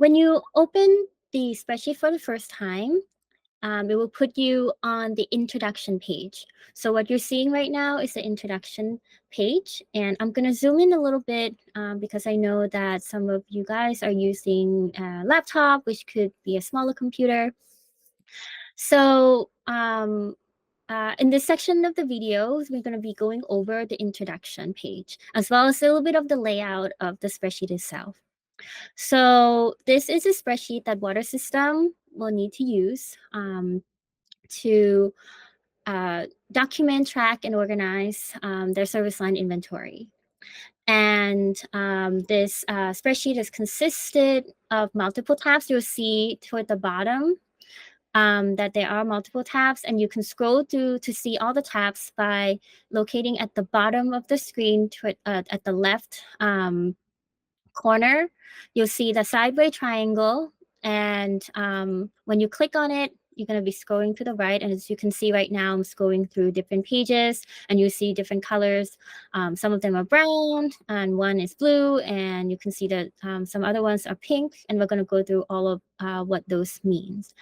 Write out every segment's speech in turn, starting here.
When you open the spreadsheet for the first time, it will put you on the introduction page. So what you're seeing right now is the introduction page. And I'm going to zoom in a little bit because I know that some of you guys are using a laptop, which could be a smaller computer. So in this section of the videos, we're going to be going over the introduction page, as well as a little bit of the layout of the spreadsheet itself. So this is a spreadsheet that water system will need to use to document, track, and organize their service line inventory. And this spreadsheet is consisted of multiple tabs. You'll see toward the bottom that there are multiple tabs, and you can scroll through to see all the tabs by locating at the bottom of the screen at the left corner. You'll see the sideways triangle, and when you click on it, you're going to be scrolling to the right. And as you can see right now, I'm scrolling through different pages, and you see different colors. Some of them are brown, and one is blue, and you can see that some other ones are pink, and we're going to go through all of what those means.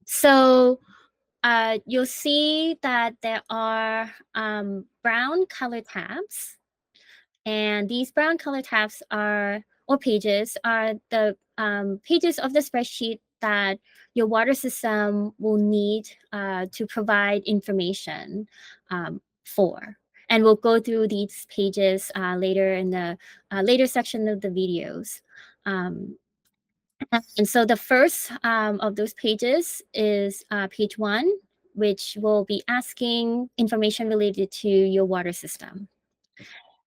So you'll see that there are brown color tabs. And these brown color tabs or pages are the pages of the spreadsheet that your water system will need to provide information for. And we'll go through these pages later in the later section of the videos. And so the first of those pages is page 1, which will be asking information related to your water system.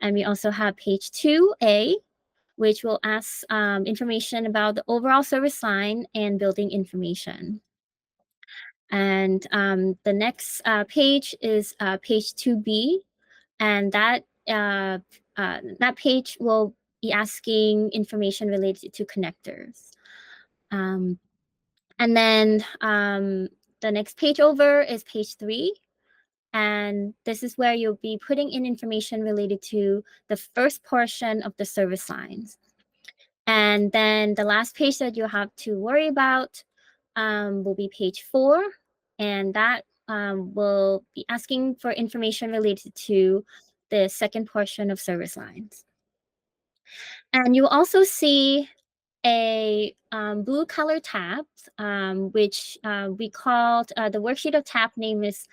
And we also have page 2A, which will ask information about the overall service line and building information. And the next page is page 2B, and that page will be asking information related to connectors. And then the next page over is page 3. And this is where you'll be putting in information related to the first portion of the service lines. And then the last page that you have to worry about will be page 4. And that will be asking for information related to the second portion of service lines. And you'll also see a blue color tab, which we called the worksheet of tab name is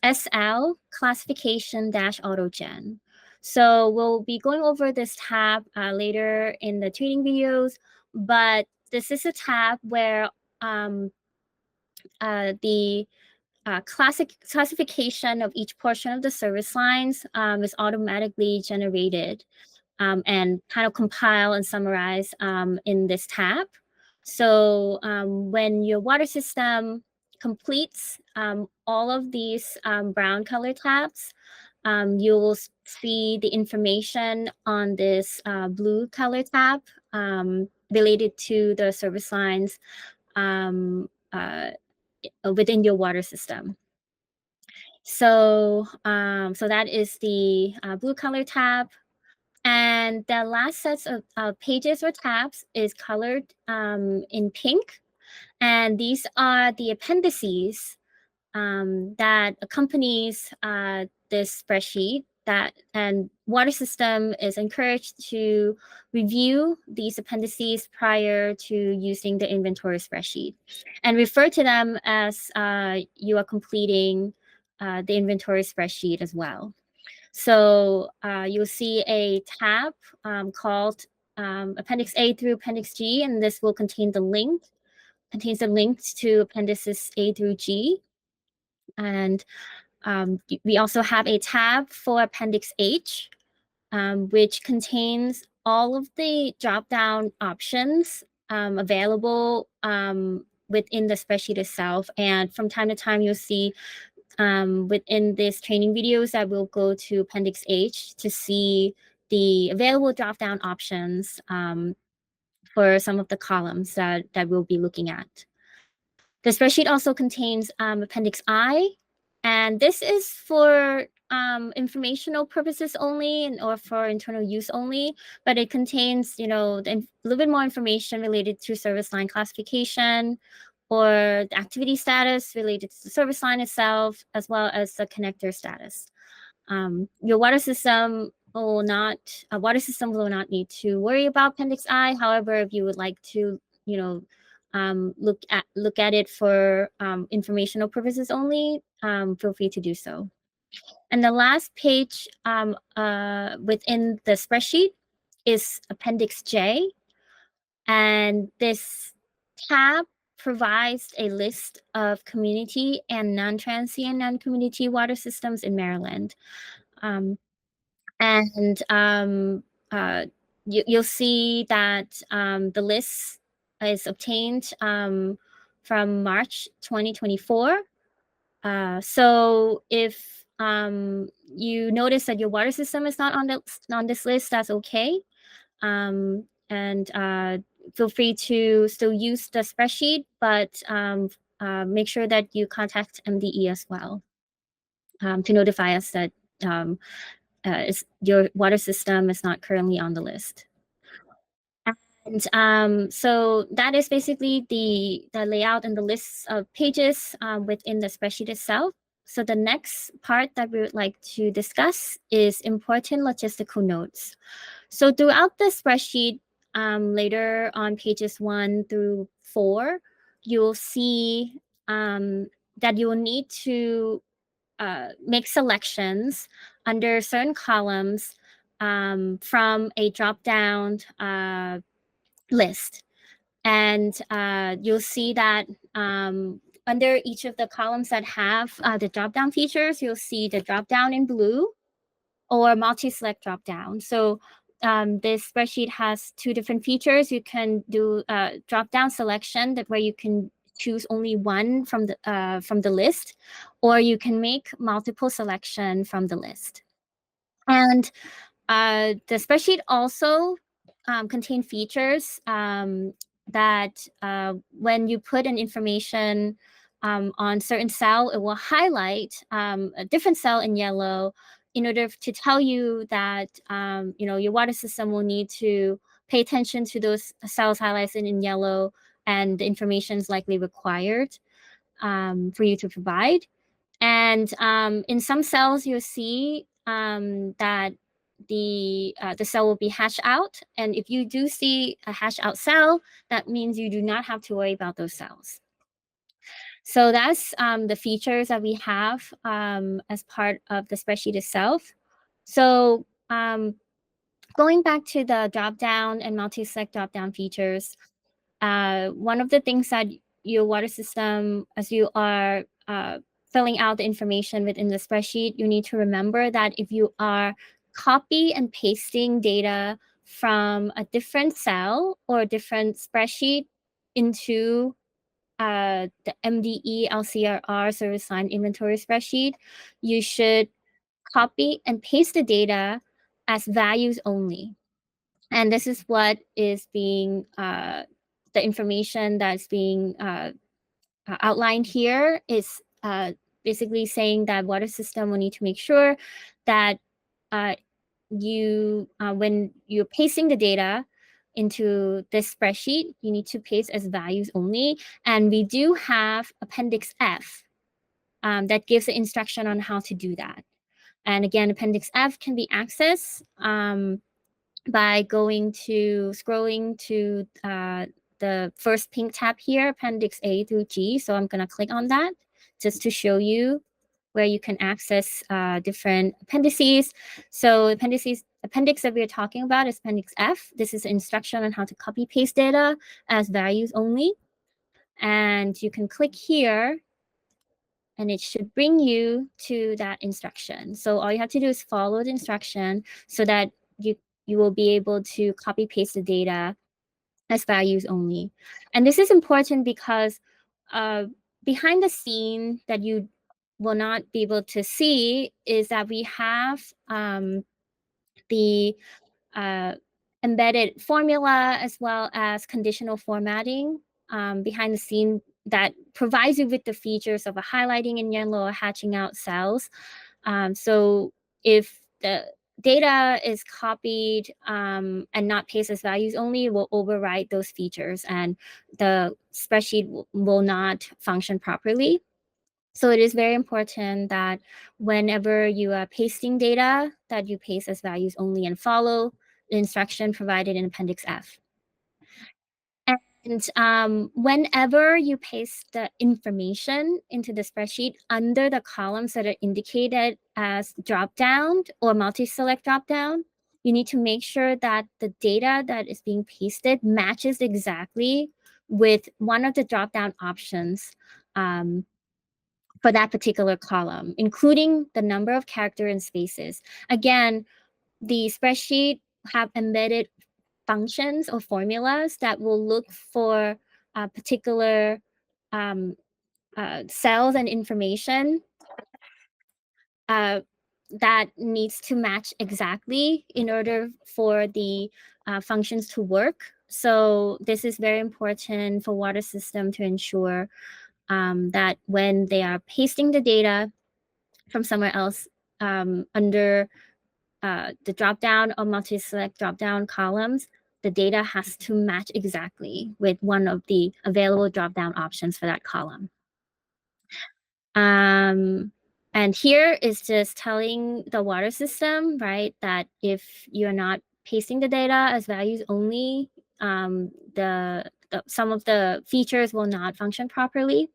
SL classification -autogen. So we'll be going over this tab later in the training videos, but this is a tab where the classification of each portion of the service lines is automatically generated and kind of compile and summarize in this tab. So when your water system completes all of these brown color tabs, you'll see the information on this blue color tab related to the service lines within your water system. So, so that is the blue color tab. And the last sets of pages or tabs is colored in pink. And these are the appendices that accompanies this spreadsheet. And water system is encouraged to review these appendices prior to using the inventory spreadsheet and refer to them as you are completing the inventory spreadsheet as well. So you'll see a tab called Appendix A through Appendix G, and this will contains the links to Appendices A through G. And we also have a tab for Appendix H, which contains all of the drop-down options available within the spreadsheet itself. And from time to time, you'll see within this training videos that will go to Appendix H to see the available drop-down options for some of the columns that we'll be looking at. The spreadsheet also contains Appendix I, and this is for informational purposes only or for internal use only, but it contains, a little bit more information related to service line classification or the activity status related to the service line itself, as well as the connector status. Your water system will not need to worry about Appendix I. However, if you would like to, look at it for informational purposes only, feel free to do so. And the last page within the spreadsheet is Appendix J. And this tab provides a list of community and non-transient non-community water systems in Maryland. You'll see that the list is obtained from March 2024. So if you notice that your water system is not on this list, that's okay. Feel free to still use the spreadsheet, but make sure that you contact MDE as well to notify us that your water system is not currently on the list. And so that is basically the layout and the lists of pages within the spreadsheet itself. So the next part that we would like to discuss is important logistical notes. So throughout the spreadsheet, later on pages 1 through 4, you'll see that you will need to make selections under certain columns from a drop-down list. And you'll see that under each of the columns that have the drop-down features, you'll see the drop-down in blue or multi-select drop-down. So this spreadsheet has 2 different features. You can do drop-down selection where you can choose only one from the list, or you can make multiple selection from the list. And the spreadsheet also contain features that when you put in information on certain cell, it will highlight a different cell in yellow in order to tell you that your water system will need to pay attention to those cells highlighted in yellow, and the information is likely required for you to provide. And in some cells, you'll see that the cell will be hashed out. And if you do see a hashed out cell, that means you do not have to worry about those cells. So that's the features that we have as part of the spreadsheet itself. So going back to the drop-down and multi-select drop-down features, one of the things that your water system, as you are filling out the information within the spreadsheet, you need to remember that if you are copy and pasting data from a different cell or a different spreadsheet into the MDE LCRR service line inventory spreadsheet, you should copy and paste the data as values only. And this is what is being the information that's being outlined here is basically saying that water system will need to make sure that when you're pasting the data into this spreadsheet, you need to paste as values only. And we do have Appendix F that gives the instruction on how to do that. And again, Appendix F can be accessed by scrolling to the first pink tab here, Appendix A through G. So I'm going to click on that just to show you where you can access different appendices. So appendix that we're talking about is Appendix F. This is instruction on how to copy paste data as values only. And you can click here and it should bring you to that instruction. So all you have to do is follow the instruction so that you will be able to copy paste the data as values only. And this is important because behind the scene that you will not be able to see is that we have the embedded formula as well as conditional formatting behind the scene that provides you with the features of a highlighting in yellow or hatching out cells. So if the data is copied and not pasted as values only, it will override those features and the spreadsheet will not function properly. So it is very important that whenever you are pasting data, that you paste as values only and follow the instruction provided in Appendix F. And whenever you paste the information into the spreadsheet under the columns that are indicated as drop-down or multi-select drop-down, you need to make sure that the data that is being pasted matches exactly with one of the drop-down options for that particular column, including the number of characters and spaces. Again, the spreadsheet have embedded functions or formulas that will look for particular cells and information that needs to match exactly in order for the functions to work. So this is very important for water system to ensure that when they are pasting the data from somewhere else under the drop-down or multi-select drop-down columns, the data has to match exactly with one of the available drop-down options for that column. And here is just telling the water system, right, that if you're not pasting the data as values only, some of the features will not function properly.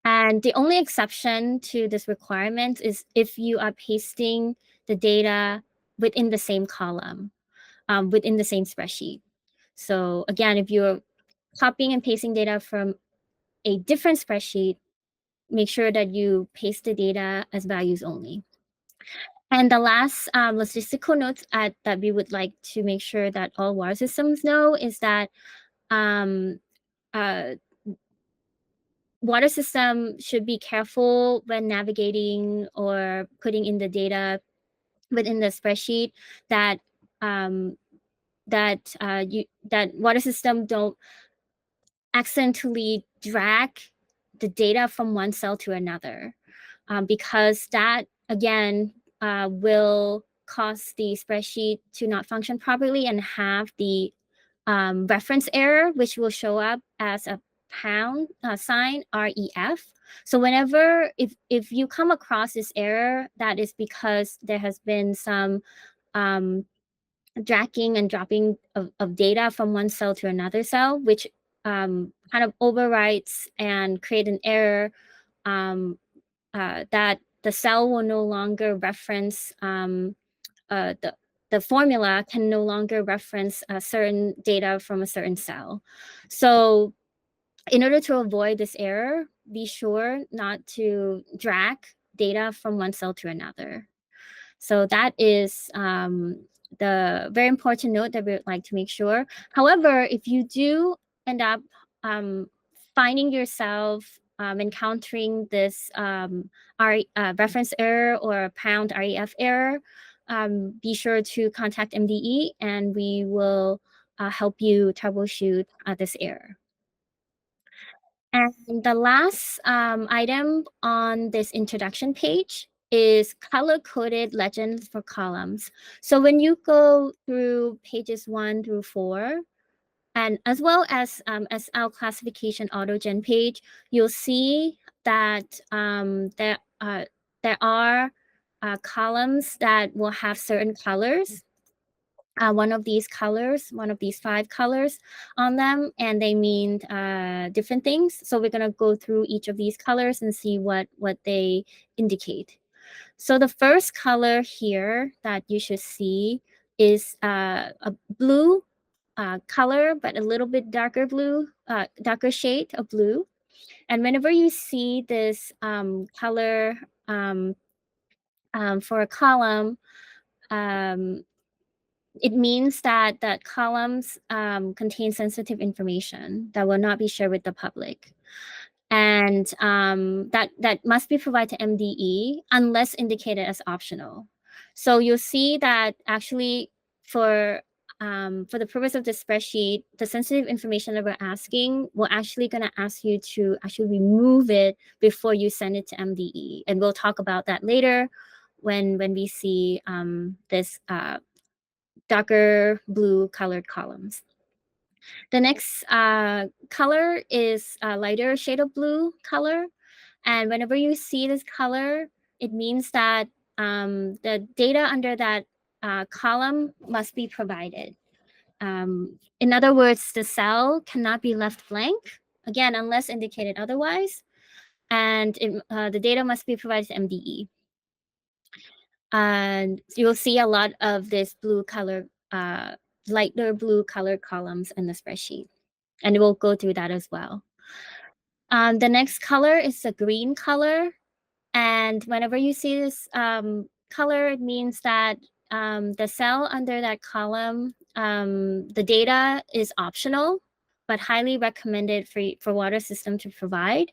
And the only exception to this requirement is if you are pasting the data within the same column, within the same spreadsheet. So again, if you're copying and pasting data from a different spreadsheet, make sure that you paste the data as values only. And the last logistical notes that we would like to make sure that all water systems know is that water system should be careful when navigating or putting in the data within the spreadsheet that that water system don't accidentally drag the data from one cell to another, because that again will cause the spreadsheet to not function properly and have the reference error, which will show up as a pound sign REF. So whenever if you come across this error, that is because there has been some dragging and dropping of data from one cell to another cell, which kind of overwrites and create an error that the cell will no longer reference the formula can no longer reference a certain data from a certain cell. So in order to avoid this error, be sure not to drag data from one cell to another. So that is the very important note that we would like to make sure. However, if you do end up finding yourself encountering this reference error or pound REF error, be sure to contact MDE and we will help you troubleshoot this error. And the last item on this introduction page is color-coded legends for columns. So when you go through pages 1 through 4, and as well as our classification AutoGen page, you'll see that there are columns that will have certain colors. One of these 5 colors on them, and they mean different things. So we're gonna go through each of these colors and see what they indicate. So the first color here that you should see is a blue color, but a little bit darker blue, darker shade of blue. And whenever you see this color for a column, it means that columns contain sensitive information that will not be shared with the public. And that must be provided to MDE unless indicated as optional. So you'll see that actually for for the purpose of the spreadsheet, the sensitive information that we're asking, we're actually going to ask you to actually remove it before you send it to MDE. And we'll talk about that later when we see this darker blue colored columns. The next color is a lighter shade of blue color. And whenever you see this color, it means that the data under that column must be provided. In other words, the cell cannot be left blank, again, unless indicated otherwise. And the data must be provided to MDE. And you'll see a lot of this blue color, lighter blue colored columns in the spreadsheet. And we'll go through that as well. The next color is the green color. And whenever you see this color, it means that the cell under that column, the data is optional, but highly recommended for water system to provide,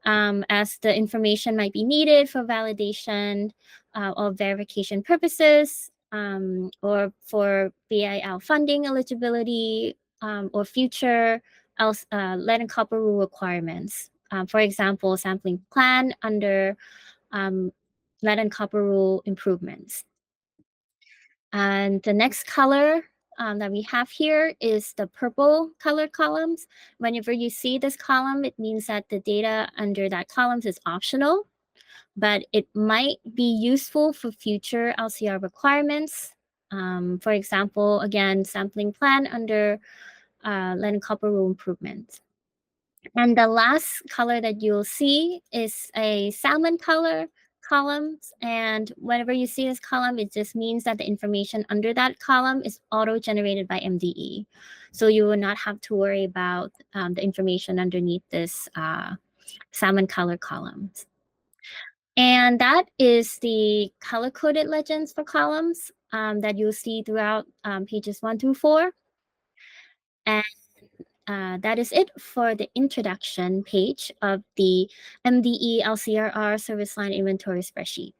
as the information might be needed for validation or verification purposes, or for BIL funding eligibility, or future lead and copper rule requirements. For example, sampling plan under lead and copper rule improvements. And the next color that we have here is the purple colored columns. Whenever you see this column, it means that the data under that column is optional, but it might be useful for future LCR requirements. For example, again, sampling plan under lead and copper rule improvements. And the last color that you'll see is a salmon color columns. And whenever you see this column, it just means that the information under that column is auto-generated by MDE. So you will not have to worry about the information underneath this salmon color columns. And that is the color-coded legends for columns that you'll see throughout pages 1 through 4. And that is it for the introduction page of the MDE LCRR service line inventory spreadsheet.